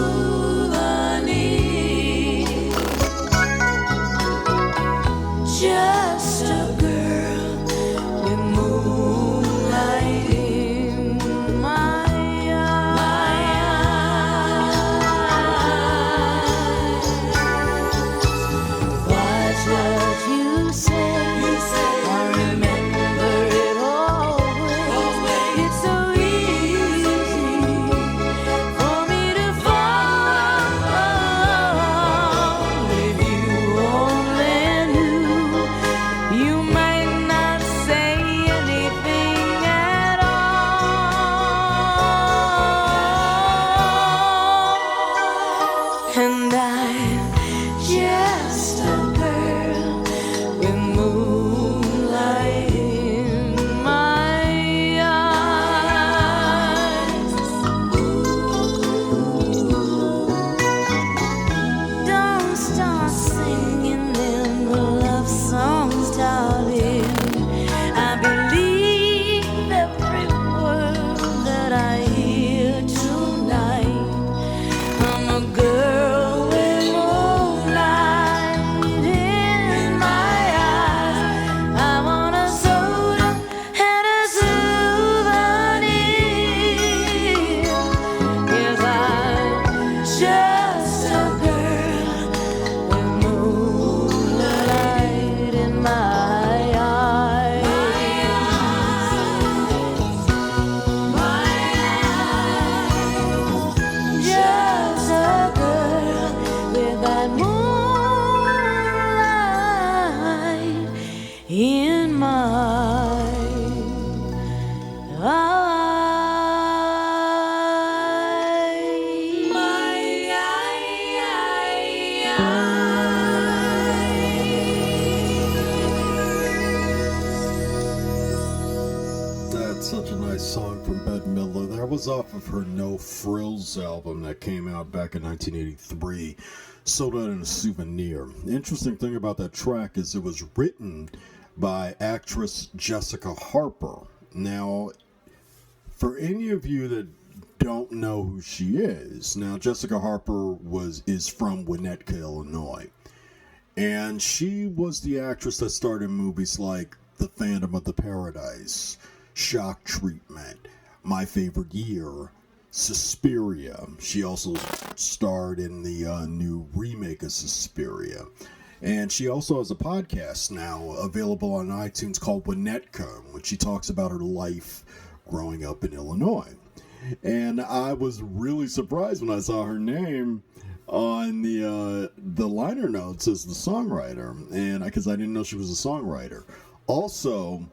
Just a girl with moonlight in my eyes. Watch what you say. I remember it always. It's so easy for me to fall. If you only knew, you might not say anything at all. And I'm just a girl with moonlight in my eyes. Don't start singing them love songs, darling. I believe every word that I hear tonight. I'm a girl with moonlight in my eyes. I want a soda and a souvenir. Yes, I'm just a girl with moonlight in my eyes. Just a girl with that moonlight in my That's such a nice song from Bette Midler. That was off of her No Frills album that came out back in 1983. Soda and a Souvenir. The interesting thing about that track is it was written by actress Jessica Harper. Now, for any of you that don't know who she is, now Jessica Harper is from Winnetka, Illinois. And she was the actress that starred in movies like The Phantom of the Paradise, Shock Treatment, My Favorite Year, Suspiria. She also starred in the new remake of Suspiria. And she also has a podcast now available on iTunes called Winnetka, in which she talks about her life growing up in Illinois. And I was really surprised when I saw her name on the liner notes as the songwriter, and because I didn't know she was a songwriter. Also,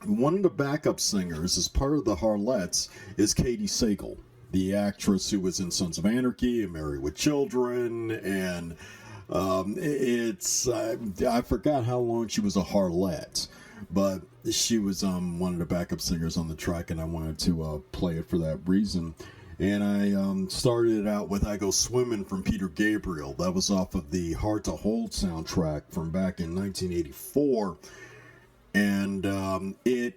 one of the backup singers as part of the Harlettes is Katie Sagal, the actress who was in Sons of Anarchy and Married with Children, and I forgot how long she was a Harlette, but she was one of the backup singers on the track, and I wanted to play it for that reason. And I started it out with I Go Swimming from Peter Gabriel. That was off of the Hard to Hold soundtrack from back in 1984. And it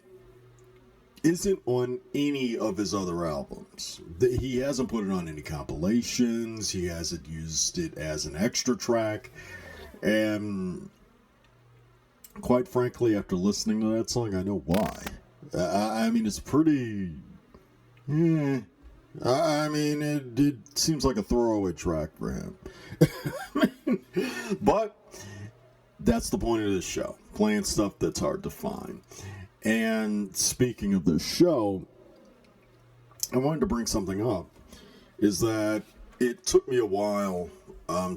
isn't on any of his other albums. He hasn't put it on any compilations. He hasn't used it as an extra track. And quite frankly, after listening to that song, I know why. I mean, it's pretty... I mean, it seems like a throwaway track for him. But that's the point of this show, playing stuff that's hard to find. And speaking of this show, I wanted to bring something up, is that it took me a while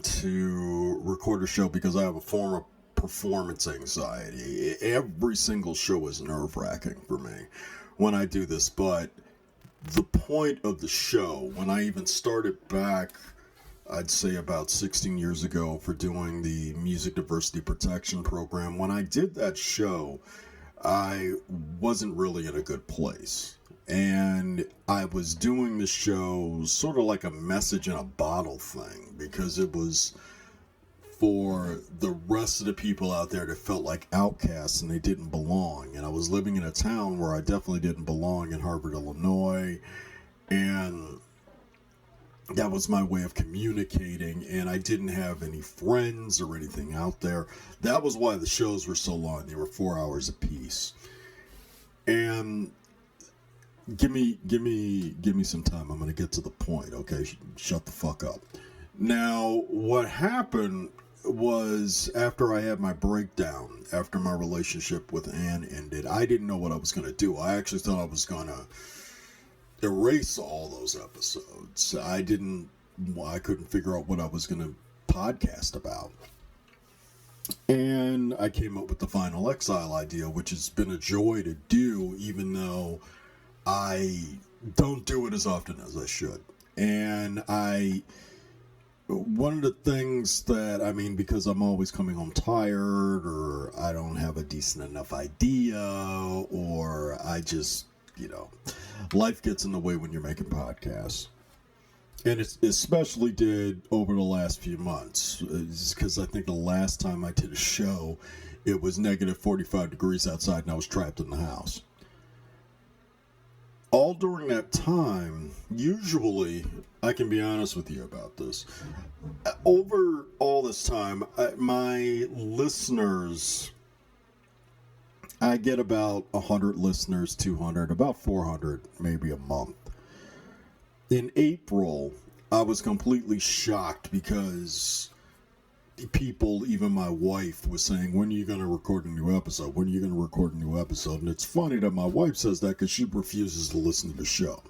to record a show because I have a form of performance anxiety. Every single show is nerve-wracking for me when I do this, but the point of the show, when I even started back, I'd say about 16 years ago for doing the Music Diversity Protection Program, when I did that show, I wasn't really in a good place. And I was doing the show sort of like a message in a bottle thing, because it was for the rest of the people out there that felt like outcasts and they didn't belong. And I was living in a town where I definitely didn't belong, in Harvard, Illinois, and that was my way of communicating, and I didn't have any friends or anything out there. That was why the shows were so long. They were 4 hours apiece. And give me some time. I'm going to get to the point, okay? Shut the fuck up. Now, what happened was, after I had my breakdown, after my relationship with Ann ended, I didn't know what I was going to do. I actually thought I was going to erase all those episodes. I couldn't figure out what I was going to podcast about. And I came up with the Vinyl Exile idea, which has been a joy to do, even though I don't do it as often as I should. And one of the things that, because I'm always coming home tired, or I don't have a decent enough idea, or I just, life gets in the way when you're making podcasts. And it especially did over the last few months, because I think the last time I did a show, it was negative 45 degrees outside and I was trapped in the house. All during that time, usually, I can be honest with you about this, over all this time, my listeners, I get about 100 listeners, 200, about 400, maybe a month. In April, I was completely shocked because people, even my wife, was saying, when are you going to record a new episode? When are you going to record a new episode? And it's funny that my wife says that because she refuses to listen to the show.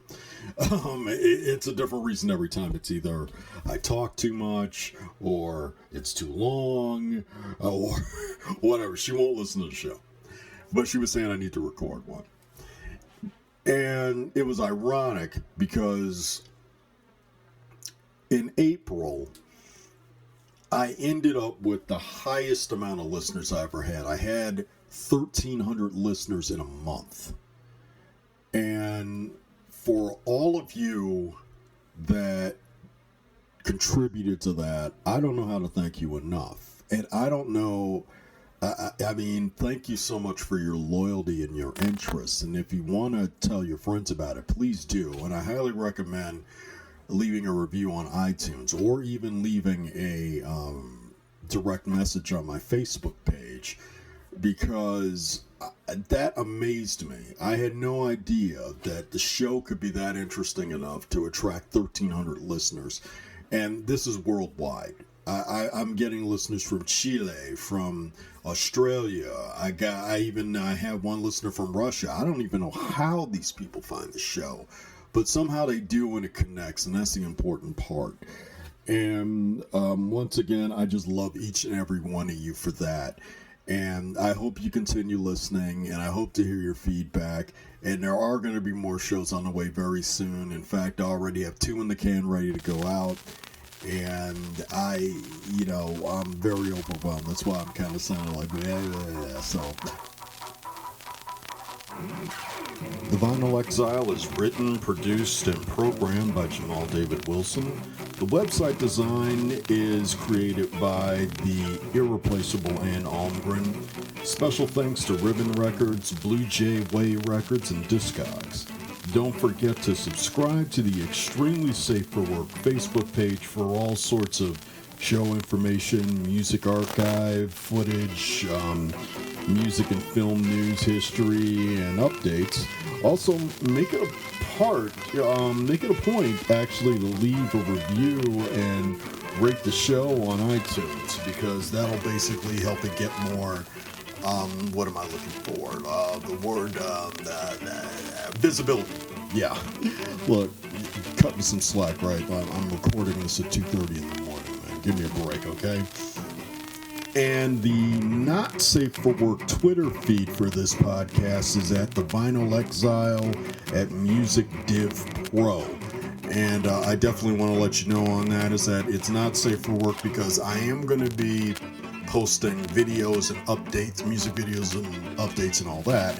It's a different reason every time. It's either I talk too much, or it's too long, or whatever. She won't listen to the show. But she was saying I need to record one. And it was ironic because in April, I ended up with the highest amount of listeners I ever had. I had 1,300 listeners in a month. And for all of you that contributed to that, I don't know how to thank you enough. And I don't know, thank you so much for your loyalty and your interest. And if you want to tell your friends about it, please do. And I highly recommend leaving a review on iTunes, or even leaving a direct message on my Facebook page, because that amazed me. I had no idea that the show could be that interesting enough to attract 1,300 listeners. And this is worldwide. I'm getting listeners from Chile, from Australia. I have one listener from Russia. I don't even know how these people find the show, but somehow they do, and it connects, and that's the important part. And once again, I just love each and every one of you for that. And I hope you continue listening, and I hope to hear your feedback. And there are going to be more shows on the way very soon. In fact, I already have 2 in the can ready to go out. And I'm very overwhelmed. That's why I'm kind of sounding like, so. The Vinyl Exile is written, produced, and programmed by Jamal David Wilson. The website design is created by the irreplaceable Ann Almgren. Special thanks to Ribbon Records, Blue Jay Way Records, and Discogs. Don't forget to subscribe to the Extremely Safe for Work Facebook page for all sorts of show information, music archive, footage, music and film news, history, and updates. Also, make it a point actually to leave a review and rate the show on iTunes, because that'll basically help it get more what am I looking for? The word visibility. Yeah. Look, cut me some slack, right? I'm recording this at 2:30 in the morning, man. Give me a break, okay? And the Not Safe for Work Twitter feed for this podcast is at The Vinyl Exile at Music Div Pro. And I definitely want to let you know on that is that it's not safe for work because I am going to be posting videos and updates, music videos and updates and all that.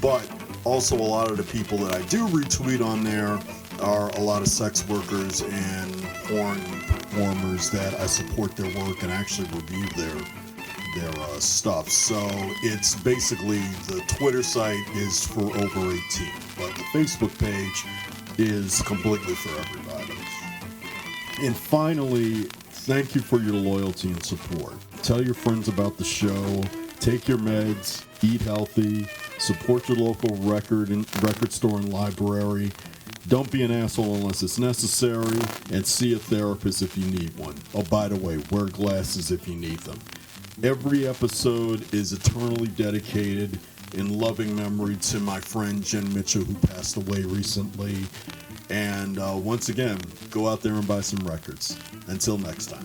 But also a lot of the people that I do retweet on there are a lot of sex workers and porn performers that I support their work and actually review their stuff. So it's basically the Twitter site is for over 18, but the Facebook page is completely for everybody. And finally, thank you for your loyalty and support. Tell your friends about the show, take your meds, eat healthy, support your local record store and library. Don't be an asshole unless it's necessary, and see a therapist if you need one. Oh, by the way, wear glasses if you need them. Every episode is eternally dedicated in loving memory to my friend Jen Mitchell, who passed away recently. And once again, go out there and buy some records. Until next time.